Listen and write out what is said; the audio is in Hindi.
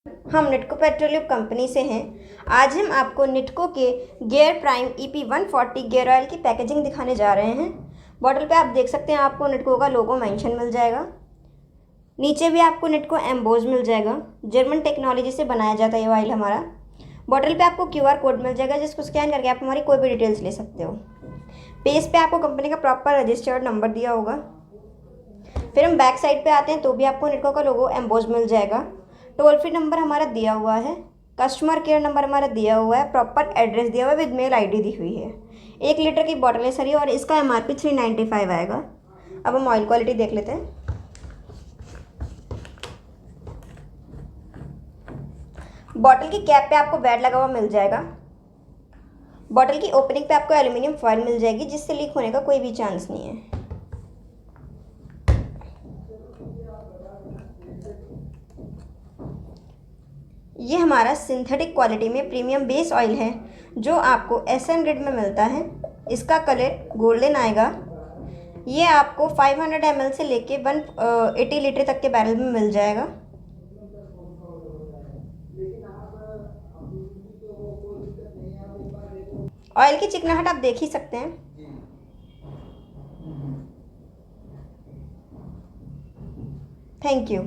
हम निटको पेट्रोलियम कंपनी से हैं। आज हम आपको निटको के gear prime EP 140 gear oil की पैकेजिंग दिखाने जा रहे हैं। बॉटल पे आप देख सकते हैं आपको निटको का लोगो मेंशन मिल जाएगा। नीचे भी आपको निटको एम्बोज मिल जाएगा। जर्मन टेक्नोलॉजी से बनाया जाता है ये ऑयल हमारा। बॉटल पे आपको QR कोड मिल जाएगा जिसको स्कैन करके आप हमारी कोई भी डिटेल्स ले सकते हो। पेज पे आपको कंपनी का प्रॉपर रजिस्टर्ड नंबर दिया होगा। फिर हम बैक साइड पे आते हैं तो भी आपको निटको का लोगो एम्बोज मिल जाएगा। टोल फ्री नंबर हमारा दिया हुआ है, कस्टमर केयर नंबर हमारा दिया हुआ है, प्रॉपर एड्रेस दिया हुआ है, विद मेल ID दी हुई है। 1 लीटर की बॉटल है सर ये, और इसका MRP 395 आएगा। अब हम ऑयल क्वालिटी देख लेते हैं। बॉटल की कैप पे आपको वैट लगा हुआ मिल जाएगा। बॉटल की ओपनिंग पे आपको एल्यूमिनियम फॉयल मिल जाएगी जिससे लीक होने का कोई भी चांस नहीं है। ये हमारा सिंथेटिक क्वालिटी में प्रीमियम बेस ऑयल है जो आपको SN ग्रेड में मिलता है। इसका कलर गोल्डन आएगा। ये आपको 500 ml से लेके 180 लीटर तक के बैरल में मिल जाएगा। ऑयल की चिकनाहट आप देख ही सकते हैं। Thank you.